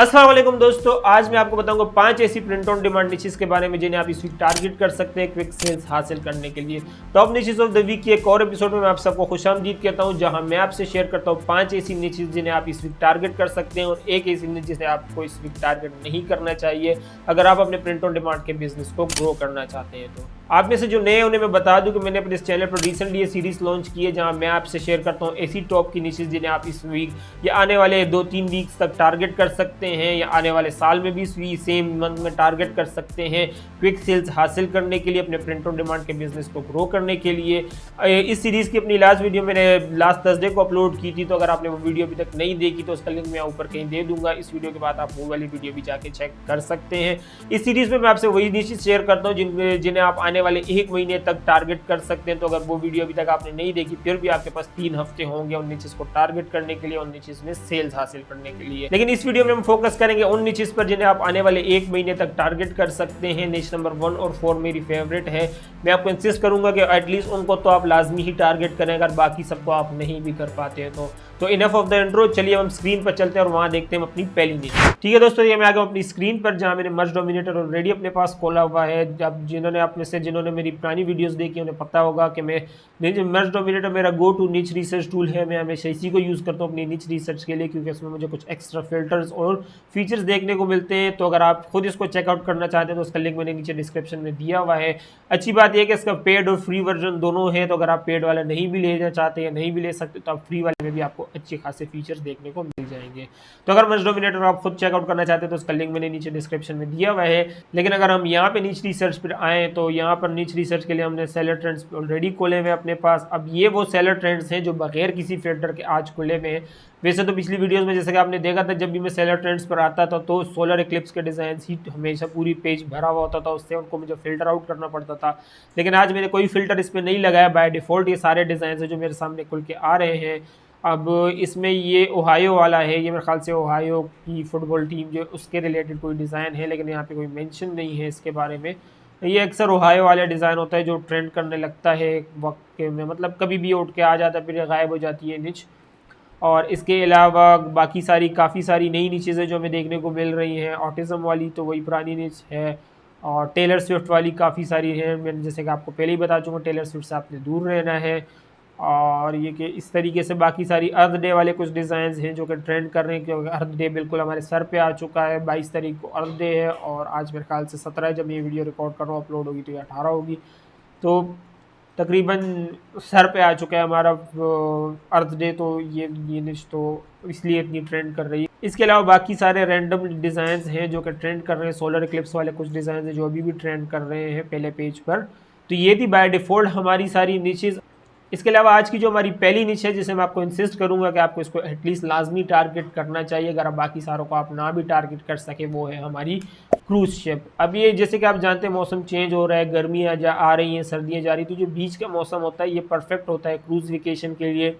अस्सलाम वालेकुम दोस्तों, आज मैं आपको बताऊंगा 5 ऐसी प्रिंट ऑन डिमांड निचेस के बारे में जिन्हें आप इस वीक टारगेट कर सकते हैं क्विक सेल्स हासिल करने के लिए। Top niches of the week के एक और एपिसोड में मैं आप सबको खुशामदीद कहता हूं, जहां मैं आपसे शेयर करता हूं 5 ऐसी निचेस जिन्हें आप इस वीक टारगेट कर सकते हैं और एक ऐसी निच जिसे आपको इस वीक टारगेट नहीं करना चाहिए अगर आप अपने प्रिंट ऑन डिमांड के बिजनेस को ग्रो करना चाहते हैं। तो आप में से जो नए उन्हें मैं बता दूं कि मैंने अपने इस चैनल पर रिसेंटली ये सीरीज लॉन्च की है, जहां मैं आपसे शेयर करता हूं ऐसी टॉप की निचेस जिन्हें आप इस वीक या आने वाले 2-3 वीक्स तक टारगेट कर सकते हैं या आने वाले साल में भी सेम मंथ में टारगेट कर सकते हैं क्विक सेल्स हासिल करने के लिए, अपने प्रिंट ऑन डिमांड के बिजनेस को ग्रो करने के लिए। इस सीरीज की अपनी लास्ट वीडियो मैंने लास्ट थर्सडे को अपलोड की थी, तो अगर आपने वो वीडियो अभी तक नहीं देखी तो उसका लिंक मैं ऊपर कहीं दे दूंगा। इस वीडियो के बाद आप वो वाली वीडियो भी जाके चेक कर सकते हैं। इस सीरीज में मैं आपसे वही निचेस शेयर करता हूँ जिन्हें आप आने वाले 1 महीने तक टारगेट कर सकते हैं। तो अगर वो वीडियो अभी तक आपने नहीं देखी फिर भी आपके पास 3 हफ्ते होंगे उन निचेस को टारगेट करने के लिए, उन निचेस में सेल्स हासिल करने के लिए। लेकिन इस वीडियो में हम फोकस करेंगे उन निचेस पर जिन्हें आप आने वाले 1 महीने तक टारगेट कर सकते हैं। निच नंबर 1 और 4 मेरी फेवरेट है। मैं आपको इंसिस्ट करूंगा कि एटलीस्ट उनको तो आप लाजमी ही टारगेट करें अगर बाकी सबको आप नहीं भी कर पाते हैं तो इनफ ऑफ द इंट्रो। चलिए हम स्क्रीन पर चलते हैं और वहां देखते हैं अपनी पहली निच। ठीक है दोस्तों, ये मैं आ गया अपनी स्क्रीन पर जहां मैंने मर्ज डोमिनेटर ऑलरेडी अपने पास खोला हुआ है। जब जिन्होंने मेरी पुरानी वीडियोस देखी उन्हें पता होगा कि मैं मर्ज डोमिनेटर मेरा गो टू निच रिसर्च टूल है। मैं हमेशा इसी को यूज़ करता हूँ अपनी निच रिसर्च के लिए, क्योंकि उसमें मुझे कुछ एक्स्ट्रा फिल्टर्स और फीचर्स देखने को मिलते हैं। तो अगर आप खुद इसको चेकआउट करना चाहते हैं तो उसका लिंक मैंने नीचे डिस्क्रिप्शन में दिया हुआ है। अच्छी बात यह है कि इसका पेड और फ्री वर्जन दोनों है, तो अगर आप पेड वाला नहीं भी लेना चाहते या नहीं भी ले सकते तो आप फ्री वाले में भी आपको अच्छे खासे फीचर्स देखने को मिल जाएंगे। तो अगर मर्ज डोमिनेटर आप खुद चेकआउट करना चाहते हैं तो उसका लिंक मैंने नीचे डिस्क्रिप्शन में दिया हुआ है। लेकिन अगर हम यहाँ पे निच रिसर्च पर आए तो यहाँ पर निच रिसर्च के लिए हमने सेलर ट्रेंड्स ऑलरेडी खोले हुए अपने पास। अब ये वो सेलर ट्रेंड्स हैं जो बगैर किसी फिल्टर के आज खुले हुए हैं। वैसे तो पिछली वीडियोस में जैसे कि आपने देखा था, जब भी मैं सेलर ट्रेंड्स पर आता था तो सोलर इक्लिप्स के डिज़ाइन ही हमेशा पूरी पेज भरा हुआ होता था, उससे उनको मुझे फिल्टर आउट करना पड़ता था। लेकिन आज मैंने कोई फिल्टर इस पर नहीं लगाया, बाय डिफ़ॉल्ट ये सारे डिज़ाइन जो मेरे सामने खुल के आ रहे हैं। अब इसमें ये ओहायो वाला है, ये मेरे ख्याल से ओहायो की फुटबॉल टीम जो उसके रिलेटेड कोई डिज़ाइन है, लेकिन यहाँ पे कोई मेंशन नहीं है इसके बारे में। ये अक्सर ओहायो वाला डिज़ाइन होता है जो ट्रेंड करने लगता है वक्त के में, मतलब कभी भी उठ के आ जाता है फिर गायब हो जाती है निच। और इसके अलावा बाकी काफ़ी सारी नई निचेज़ है जो हमें देखने को मिल रही हैं। ऑटिज़म वाली तो वही पुरानी निच है और टेलर स्विफ्ट वाली काफ़ी सारी है। मैंने जैसे कि आपको पहले ही बता चुका, टेलर स्विफ्ट से आपने दूर रहना है। और ये कि इस तरीके से बाकी सारी अर्थ डे वाले कुछ डिज़ाइंस हैं जो कि ट्रेंड कर रहे हैं, क्योंकि अर्थ डे बिल्कुल हमारे सर पे आ चुका है। 22 तारीख को अर्थ डे है और आज मेरे ख्याल से 17 है, जब मैं ये वीडियो रिकॉर्ड कर रहा हूँ अपलोड होगी तो ये 18 होगी। तो तकरीबन सर पे आ चुका है हमारा अर्थ डे, तो ये निच तो इसलिए इतनी ट्रेंड कर रही है। इसके अलावा बाकी सारे रैंडम डिज़ाइंस हैं जो कि ट्रेंड कर रहे हैं। सोलर इक्लिप्स वाले कुछ डिज़ाइन हैं जो अभी भी ट्रेंड कर रहे हैं पहले पेज पर। तो ये थी बाय डिफ़ॉल्ट हमारी सारी निचेज़। इसके अलावा आज की जो हमारी पहली निच है, जिसे मैं आपको इंसिस्ट करूंगा कि आपको इसको एटलीस्ट लाजमी टारगेट करना चाहिए अगर आप बाकी सारों को आप ना भी टारगेट कर सके, वो है हमारी क्रूज शिप। अब ये जैसे कि आप जानते हैं मौसम चेंज हो रहा है, गर्मियाँ आ रही हैं, सर्दियाँ जा रही, तो जो बीच का मौसम होता है ये परफेक्ट होता है क्रूज़ वेकेशन के लिए।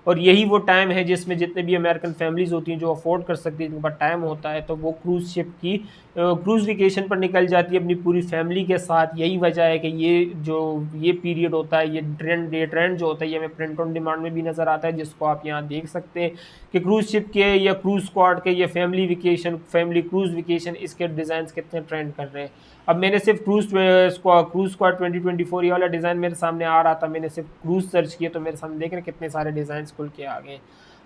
और यही वो टाइम है जिसमें जितने भी अमेरिकन फैमिलीज़ होती हैं जो अफोर्ड कर सकती हैं, जिनके पास टाइम होता है, तो वो क्रूज़ शिप की क्रूज़ वेकेशन पर निकल जाती है अपनी पूरी फैमिली के साथ। यही वजह है कि ये पीरियड होता है, ये ट्रेंड जो होता है ये हमें प्रिंट ऑन डिमांड में भी नज़र आता है, जिसको आप यहाँ देख सकते हैं कि क्रूज़ शिप के या क्रूज़ स्क्वाड के या फैमिली क्रूज़ वेकेशन इसके डिज़ाइन कितने ट्रेंड कर रहे हैं। अब मैंने सिर्फ क्रूज़ स्क्वाड 2024 ये वाला डिज़ाइन मेरे सामने आ रहा था, मैंने सिर्फ क्रूज़ सर्च किया तो मेरे सामने देख रहे कितने सारे डिज़ाइन खुल के आ गए।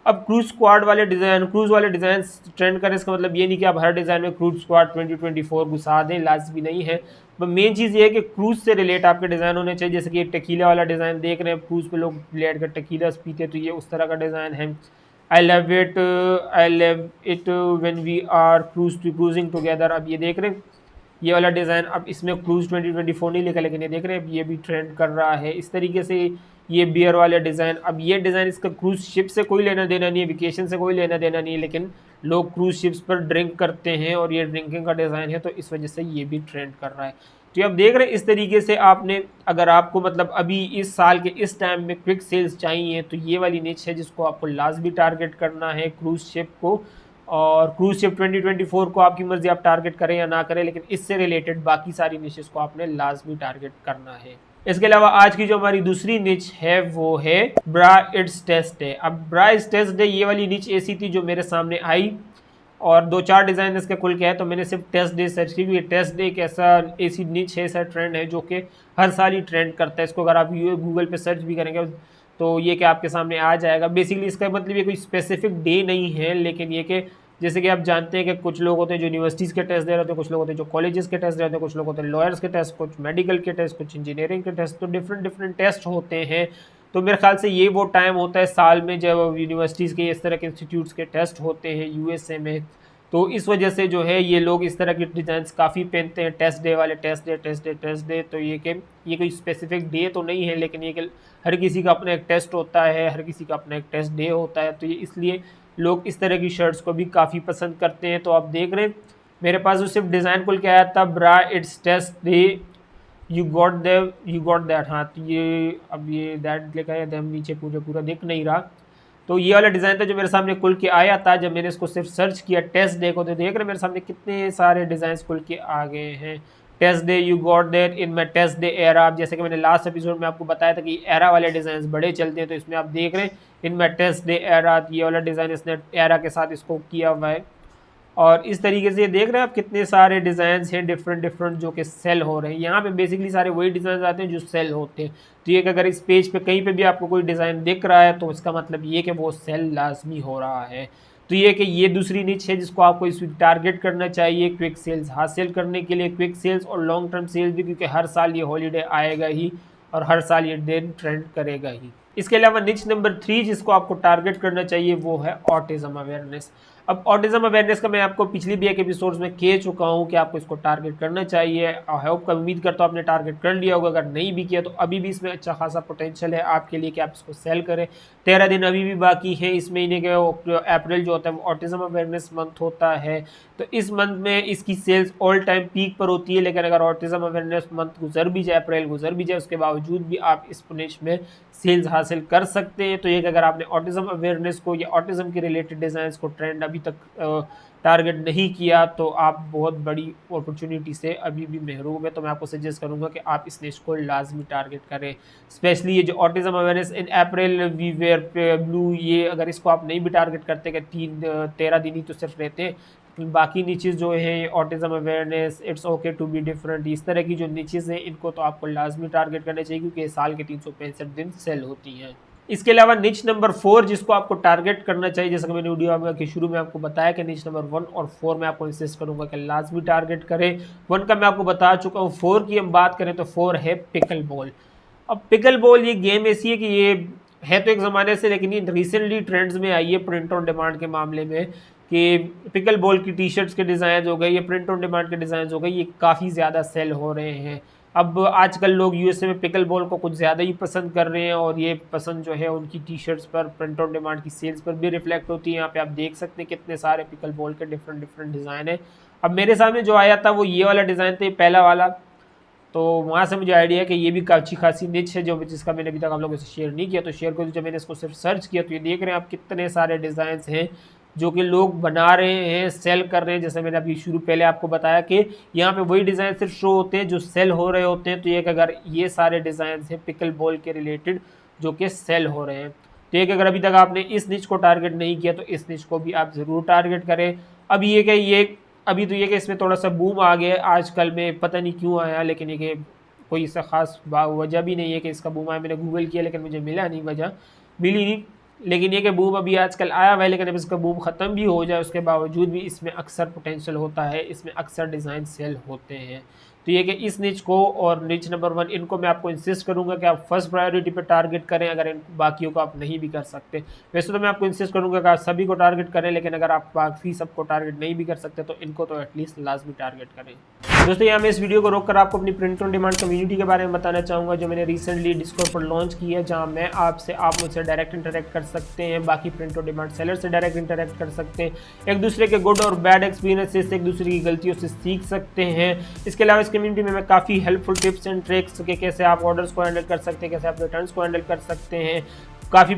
अब क्रूज़ वाले डिज़ाइन ट्रेंड करें, इसका मतलब ये नहीं कि आप हर डिज़ाइन में क्रूज़ स्क्वाड 2024 घुसा दें, लाजमी नहीं है। मेन चीज़ ये है कि क्रूज़ से रिलेट आपके डिज़ाइन होने चाहिए। जैसे कि ये टेकीला वाला डिज़ाइन देख रहे हैं, क्रूज़ पे लोग लेट कर टेकीलास पीते, तो ये उस तरह का डिज़ाइन है। I love it when we are cruising together. अब ये देख रहे हैं ये वाला डिज़ाइन, अब इसमें क्रूज़ 2024 नहीं लिखा, लेकिन ये देख रहे हैं ये भी ट्रेंड कर रहा है। इस तरीके से ये बियर वाले डिज़ाइन, अब ये डिज़ाइन इसका क्रूज़ शिप से कोई लेना देना नहीं है, वेकेशन से कोई लेना देना नहीं है, लेकिन लोग क्रूज़ शिप्स पर ड्रिंक करते हैं और ये ड्रिंकिंग का डिज़ाइन है, तो इस वजह से ये भी ट्रेंड कर रहा है। तो आप देख रहे हैं इस तरीके से आपने, अगर आपको मतलब अभी इस साल के इस टाइम में क्विक सेल्स चाहिए तो ये वाली निच है जिसको आपको लाजमी टारगेट करना है, क्रूज़ शिप को। और क्रूज़ शिप 2024 को आपकी मर्जी आप टारगेट करें या ना करें, लेकिन इससे रिलेटेड बाकी सारी निचेस को आपने लाजमी टारगेट करना है। इसके अलावा आज की जो हमारी दूसरी निच है वो है ब्रा इट्स टेस्ट डे। अब ब्रा इट्स टेस्ट डे ये वाली निच ऐसी थी जो मेरे सामने आई और 2-4 डिज़ाइन इसके खुल के है। तो मैंने सिर्फ टेस्ट डे सर्च की, क्योंकि टेस्ट डे एक ऐसा एसी निच है, ऐसा ट्रेंड है जो कि हर साल ही ट्रेंड करता है। इसको अगर आप गूगल पे सर्च भी करेंगे तो ये कि आपके सामने आ जाएगा। बेसिकली इसका मतलब ये कोई स्पेसिफिक डे नहीं है, लेकिन ये कि जैसे कि आप जानते हैं कि कुछ लोग होते हैं जो यूनिवर्सिटीज़ के टेस्ट दे रहे होते हैं, कुछ लोग होते हैं जो कॉलेजेस के टेस्ट दे रहे होते हैं, कुछ लोग होते हैं लॉयर्स के टेस्ट, कुछ मेडिकल के टेस्ट, कुछ इंजीनियरिंग के टेस्ट। तो डिफरेंट टेस्ट होते हैं। तो मेरे ख्याल से ये वो टाइम होता है साल में जब यूनिवर्सिटीज़ के इस तरह के इंस्टीट्यूट्स के टेस्ट होते हैं यूएसए में। तो इस वजह से जो है ये लोग इस तरह के डिज़ाइंस काफ़ी पहनते हैं, टेस्ट डे वाले, टेस्ट डे। तो ये कि ये कोई स्पेसिफिक डे तो नहीं है, लेकिन ये कि हर किसी का अपना एक टेस्ट होता है, हर किसी का अपना एक टेस्ट डे होता है। तो ये इसलिए लोग इस तरह की शर्ट्स को भी काफ़ी पसंद करते हैं। तो आप देख रहे हैं मेरे पास जो सिर्फ डिज़ाइन खुल के आया था, bro it's test day you got that. हाँ, तो ये अब ये दैट लिखा है, हम नीचे पूरा दिख नहीं रहा। तो ये वाला डिज़ाइन था जो मेरे सामने खुल के आया था जब मैंने इसको सिर्फ सर्च किया टेस्ट डे को। तो देख रहे मेरे सामने कितने सारे डिज़ाइन खुल के आ गए हैं। Test day you got that in my test day era. जैसे कि मैंने लास्ट एपिसोड में आपको बताया था कि एरा वाले डिज़ाइन बड़े चलते हैं, तो इसमें आप देख रहे हैं इन माई टेस्ट डे एरा, ये वाला डिज़ाइन इसने एरा के साथ इसको किया हुआ है। और इस तरीके से देख रहे हैं आप कितने सारे डिज़ाइन हैं डिफरेंट जो कि सेल हो रहे हैं। यहाँ पे बेसिकली सारे वही डिज़ाइन आते हैं जो सेल होते हैं। तो ये कि अगर इस पेज पे कहीं पे भी आपको कोई डिज़ाइन दिख रहा है तो इसका मतलब ये कि वो सेल लाजमी हो रहा है। तो ये कि ये दूसरी निच है जिसको आपको इस वीक टारगेट करना चाहिए क्विक सेल्स हासिल करने के लिए। क्विक सेल्स और लॉन्ग टर्म सेल्स भी, क्योंकि हर साल ये हॉलीडे आएगा ही और हर साल ये दिन ट्रेंड करेगा ही। इसके अलावा निच नंबर 3 जिसको आपको टारगेट करना चाहिए वो है ऑटिज्म अवेयरनेस। अब ऑटिज्म अवेयरनेस का मैं आपको पिछली भी एक एपिसोड्स में कह चुका हूँ कि आपको इसको टारगेट करना चाहिए। आई होप का उम्मीद करता हूँ आपने टारगेट कर लिया होगा। अगर नहीं भी किया तो अभी भी इसमें अच्छा खासा पोटेंशियल है आपके लिए कि आप इसको सेल करें। 13 दिन अभी भी बाकी है इस महीने के। अप्रैल जो होता है वो ऑटिज्म अवेयरनेस मंथ होता है। तो इस मंथ में इसकी सेल्स ऑल टाइम पीक पर होती है। लेकिन अगर ऑटिज्म अवेयरनेस मंथ गुजर भी जाए, अप्रैल गुजर भी जाए, उसके बावजूद भी आप इस निच में सेल्स हासिल कर सकते हैं। तो ये अगर आपने ऑटिज्म अवेयरनेस को या ऑटिज्म के रिलेटेड डिज़ाइंस को ट्रेंड अभी तक टारगेट नहीं किया तो आप बहुत बड़ी अपॉर्चुनिटी से अभी भी महरूम है। तो मैं आपको सजेस्ट करूंगा कि आप इस निच को लाजमी टारगेट करें। स्पेशली ये जो autism awareness in April we wear blue, ये अगर इसको आप नहीं भी टारगेट करते कि 13 दिन ही तो सिर्फ रहते हैं, बाकी नीचेज़ जो है autism awareness, it's okay to be different, इस तरह की जो नीचेज़ हैं इनको तो आपको लाजमी टारगेट करना चाहिए क्योंकि साल के 365 दिन सेल होती हैं। इसके अलावा निच नंबर 4 जिसको आपको टारगेट करना चाहिए, जैसा कि मैंने वीडियो के शुरू में आपको बताया कि निच नंबर 1 और 4 में आपको इंसिस्ट करूंगा कि लाजमी टारगेट करें। 1 का मैं आपको बता चुका हूँ। 4 की हम बात करें तो 4 है पिकल बॉल। अब पिकल बॉल ये गेम ऐसी है कि ये है तो एक ज़माने से, लेकिन ये रिसेंटली ट्रेंड्स में आई है प्रिंट ऑन डिमांड के मामले में कि पिकल बॉल की टी शर्ट्स के डिज़ाइन हो गए, ये प्रिंट ऑन डिमांड के डिज़ाइन हो गए, ये काफ़ी ज़्यादा सेल हो रहे हैं। अब आजकल लोग यूएसए में पिकल बॉल को कुछ ज़्यादा ही पसंद कर रहे हैं और ये पसंद जो है उनकी टी शर्ट्स पर, प्रिंट ऑन डिमांड की सेल्स पर भी रिफ्लेक्ट होती है। यहाँ पे आप देख सकते हैं कितने सारे पिकल बॉल के डिफरेंट डिज़ाइन है। अब मेरे सामने जो आया था वो ये वाला डिज़ाइन था, पहला वाला। तो वहाँ से मुझे आइडिया है कि ये भी अच्छी खासी निच है जो जिसका मैंने अभी तक आप लोगों से शेयर नहीं किया। तो शेयर कर, जब मैंने इसको सिर्फ सर्च किया तो ये देख रहे हैं आप कितने सारे डिज़ाइंस हैं जो कि लोग बना रहे हैं, सेल कर रहे हैं। जैसे मैंने अभी पहले आपको बताया कि यहाँ पे वही डिज़ाइन सिर्फ शो होते हैं जो सेल हो रहे होते हैं। तो ये अगर ये सारे डिज़ाइन हैं पिकल बॉल के रिलेटेड जो कि सेल हो रहे हैं, तो एक अगर अभी तक आपने इस निच को टारगेट नहीं किया तो इस निच को भी आप ज़रूर टारगेट करें। अब ये कि ये अभी तो ये कि इसमें थोड़ा सा बूम आ गया है आजकल में, पता नहीं क्यों आया, लेकिन ये कि कोई इसका ख़ास वजह भी नहीं है कि इसका बूम आया। मैंने गूगल किया लेकिन मुझे मिला नहीं, वजह मिली नहीं। लेकिन ये कि बूम अभी आजकल आया हुआ है, लेकिन अब इसका बूम ख़त्म भी हो जाए उसके बावजूद भी इसमें अक्सर पोटेंशियल होता है, इसमें अक्सर डिज़ाइन सेल होते हैं। तो ये कि इस निच को और निच नंबर 1 इनको मैं आपको इंसिस्ट करूंगा कि आप फर्स्ट प्रायोरिटी पे टारगेट करें, अगर इन बाकियों को आप नहीं भी कर सकते। वैसे तो मैं आपको इंसिस्ट करूंगा कि आप सभी को टारगेट करें, लेकिन अगर आप बाकी सबको टारगेट नहीं भी कर सकते तो इनको तो एटलीस्ट लाजमी टारगेट करें। दोस्तों यहाँ मैं इस वीडियो को रोककर आपको अपनी प्रिंट ऑन डिमांड कम्युनिटी के बारे में बताना चाहूँगा जो मैंने रिसेंटली डिस्कॉर्ड पर लॉन्च की है, जहाँ मैं आप मुझसे डायरेक्ट इंटरेक्ट कर सकते हैं, बाकी प्रिंट ऑन डिमांड सेलर से डायरेक्ट इंटरेक्ट कर सकते हैं, एक दूसरे के गुड और बैड एक्सपीरियंसेस से, एक दूसरे की गलतियों से सीख सकते हैं। इसके अलावा इस कम्युनिटी में मैं काफ़ी हेल्पफुल टिप्स एंड ट्रिक्स के कैसे आप ऑर्डर्स को हैंडल कर सकते हैं, कैसे आप रिटर्न्स को हैंडल कर सकते हैं, काफ़ी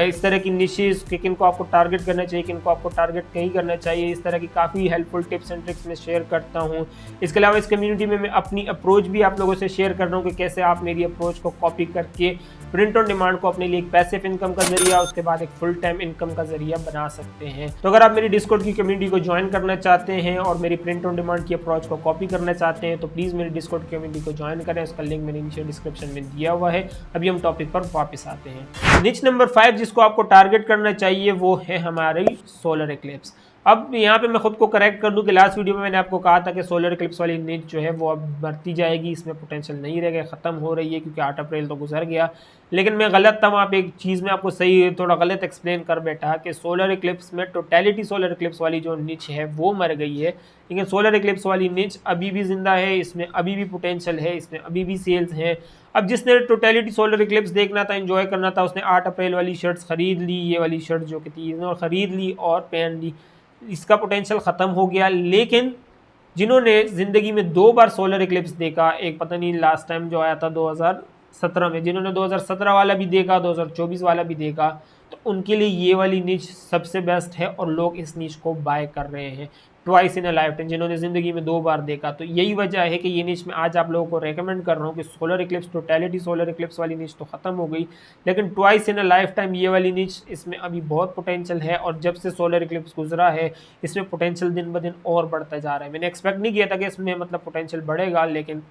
इस तरह की निशेस कि किन को आपको टारगेट करना चाहिए, किन को आपको टारगेट नहीं करना चाहिए, इस तरह की काफ़ी हेल्पफुल टिप्स एंड ट्रिक्स मैं शेयर करता हूँ। इसके अलावा इस कम्युनिटी में मैं अपनी अप्रोच भी आप लोगों से शेयर कर रहा हूँ कि कैसे आप मेरी अप्रोच को कॉपी करके प्रिंट ऑन डिमांड को अपने लिए एक पैसिव इनकम का जरिया, उसके बाद एक फुल टाइम इनकम का जरिया बना सकते हैं। तो अगर आप मेरी डिस्कॉर्ड की कम्युनिटी को ज्वाइन करना चाहते हैं और मेरी प्रिंट ऑन डिमांड की अप्रोच को कॉपी करना चाहते हैं तो प्लीज़ मेरी डिस्कॉर्ड कम्युनिटी को ज्वाइन करें, उसका लिंक मैंने नीचे डिस्क्रिप्शन में दिया हुआ है। अभी हम टॉपिक पर वापस आते हैं। निच नंबर 5 जिसको आपको टारगेट करना चाहिए वो है हमारी सोलर इक्लिप्स। अब यहाँ पे मैं खुद को करेक्ट कर दूं कि लास्ट वीडियो में मैंने आपको कहा था कि सोलर इक्लिप्स वाली निच जो है वो अब बढ़ती जाएगी, इसमें पोटेंशियल नहीं रहेगा, ख़त्म हो रही है क्योंकि 8 अप्रैल तो गुजर गया। लेकिन मैं गलत था, वहाँ पे एक चीज़ में आपको सही थोड़ा गलत एक्सप्लेन कर बैठा कि सोलर इक्लिप्स में टोटलिटी सोलर इक्लिप्स वाली जो निच है वो मर गई है, लेकिन सोलर इक्लिप्स वाली निच अभी भी जिंदा है, इसमें अभी भी पोटेंशियल है, इसमें अभी भी सेल्स हैं। अब जिसने टोटलिटी सोलर इक्लिप्स देखना था, एंजॉय करना था, उसने 8 अप्रैल वाली शर्ट्स खरीद ली, ये वाली शर्ट जो कि थी और ख़रीद ली और पहन ली, इसका पोटेंशियल ख़त्म हो गया। लेकिन जिन्होंने ज़िंदगी में 2 बार सोलर इक्लिप्स देखा, एक पता नहीं लास्ट टाइम जो आया था 2017 में, जिन्होंने 2017 वाला भी देखा, 2024 वाला भी देखा, तो उनके लिए ये वाली निच सबसे बेस्ट है और लोग इस निच को बाय कर रहे हैं twice in a life time, जिन्होंने ज़िंदगी में 2 बार देखा। तो यही वजह है कि ये निच मैं आज आप लोगों को रेकमेंड कर रहा हूँ कि solar Eclipse totality solar Eclipse वाली निच तो ख़त्म हो गई, लेकिन twice in a life time ये वाली निच, इसमें अभी बहुत पोटेंशियल है और जब से सोलर इक्लिप्स गुजरा है इसमें पोटेंशियल दिन ब दिन और बढ़ता जा रहा है। मैंने एक्सपेक्ट नहीं किया था कि इसमें मतलब पोटेंशियल बढ़ेगा, लेकिन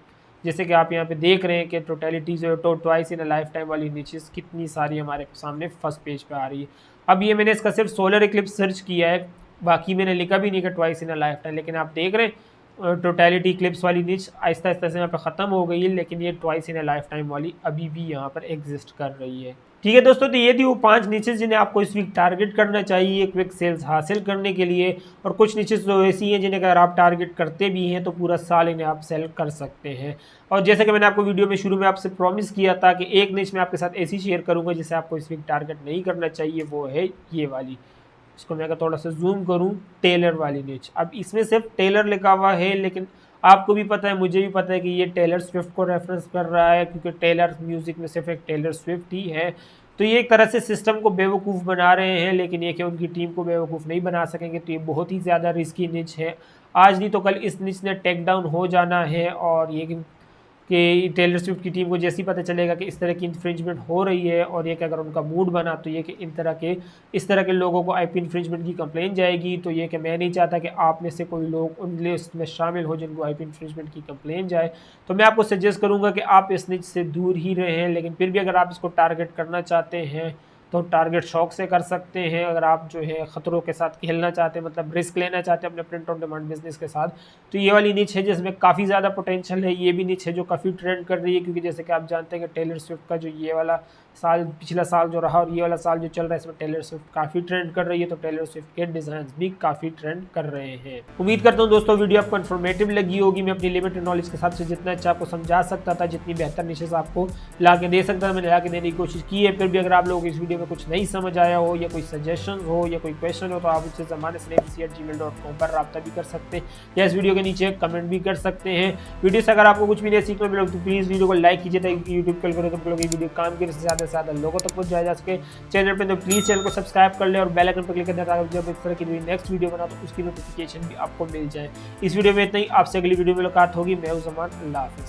जैसे कि आप यहाँ पे देख रहे हैं कि टोटलिटी जो twice in a life time वाली निचेस कितनी सारी हमारे सामने फर्स्ट पेज पे आ रही है। अब ये मैंने इसका सिर्फ सोलर इक्लिप्स सर्च किया है, बाकी मैंने लिखा भी नहीं कि twice in a life time, लेकिन आप देख रहे हैं टोटलिटी इक्लिप्स वाली निच आहिस्ता आहिस्ता से यहाँ पे ख़त्म हो गई है, लेकिन ये twice in a life time वाली अभी भी यहाँ पर एग्जिस्ट कर रही है। ठीक है दोस्तों, तो ये थी वो 5 निचेस जिन्हें आपको इस वीक टारगेट करना चाहिए क्विक सेल्स हासिल करने के लिए। और कुछ निचेस तो ऐसी हैं जिन्हें अगर आप टारगेट करते भी हैं तो पूरा साल इन्हें आप सेल कर सकते हैं। और जैसे कि मैंने आपको वीडियो में शुरू में आपसे प्रॉमिस किया था कि एक निच मैं आपके साथ ऐसी शेयर करूँगा जिसे आपको इस वीक टारगेट नहीं करना चाहिए, वो है ये वाली। इसको मैं अगर थोड़ा सा जूम करूँ, टेलर वाली निच। अब इसमें सिर्फ टेलर लिखा हुआ है, लेकिन आपको भी पता है, मुझे भी पता है कि ये टेलर स्विफ्ट को रेफरेंस कर रहा है क्योंकि टेलर म्यूज़िक में सिर्फ एक टेलर स्विफ्ट ही है। तो ये एक तरह से सिस्टम को बेवकूफ़ बना रहे हैं, लेकिन ये कि उनकी टीम को बेवकूफ़ नहीं बना सकेंगे। तो ये बहुत ही ज़्यादा रिस्की निच है, आज नहीं तो कल इस निच ने टेक डाउन हो जाना है। और ये कि टेलर स्विफ्ट की टीम को जैसे ही पता चलेगा कि इस तरह की इन्फ्रिंजमेंट हो रही है और ये कि अगर उनका मूड बना तो ये कि इस तरह के लोगों को आईपी इन्फ्रिंजमेंट की कंप्लेंट जाएगी। तो ये कि मैं नहीं चाहता कि आप में से कोई लोग उन लिस्ट में शामिल हो जिनको आईपी इन्फ्रिंजमेंट की कंप्लेंट जाए। तो मैं आपको सजेस्ट करूँगा कि आप इस निच से दूर ही रहें, लेकिन फिर भी अगर आप इसको टारगेट करना चाहते हैं तो टारगेट शौक से कर सकते हैं। अगर आप जो है ख़तरों के साथ खेलना चाहते हैं, मतलब रिस्क लेना चाहते हैं अपने प्रिंट ऑन डिमांड बिजनेस के साथ, तो ये वाली निच है जिसमें काफ़ी ज़्यादा पोटेंशियल है। ये भी निच है जो काफ़ी ट्रेंड कर रही है, क्योंकि जैसे कि आप जानते हैं कि टेलर स्विफ्ट का जो ये वाला साल, पिछला साल जो रहा और ये वाला साल जो चल रहा है, इसमें टेलर स्विफ्ट काफ़ी ट्रेंड कर रही है। तो टेलर स्विफ्ट के डिज़ाइन भी काफ़ी ट्रेंड कर रहे हैं। उम्मीद करता हूँ दोस्तों वीडियो आपको इन्फॉर्मेटिव लगी होगी। मैं अपनी लिमिटेड नॉलेज के हिसाब से जितना अच्छा आपको समझा सकता था, जितनी बेहतर निशेस आपको ला के दे सकता था, मैंने ला के देने की कोशिश की है। फिर भी अगर आप लोगों को इस वीडियो में कुछ नहीं समझ आया हो या कोई सजेशन हो या कोई क्वेश्चन हो तो आप मुझसे ज़माने@gmail.com पर रब्ता भी कर सकते हैं या इस वीडियो के नीचे कमेंट भी कर सकते हैं। वीडियो से अगर आपको कुछ भी नहीं सीखना मिला तो प्लीज़ वीडियो को लाइक कीजिए ताकि यूट्यूब कल करो तो वीडियो काम के ज़्यादा से ज़्यादा लोगों तक पहुँच जा सके। चैनल पर तो प्लीज़ चैनल को सब्सक्राइब कर ले और बेल आइकन पर क्लिक करना ताकि जब इस तरह की नेक्स्ट वीडियो बना तो उसकी नोटिफिकेशन भी आपको मिल जाए। इस वीडियो में इतना ही, आपसे अगली वीडियो में मुलाकात होगी। मैं हूं ज़मान, अल्लाह हाफ़िज़।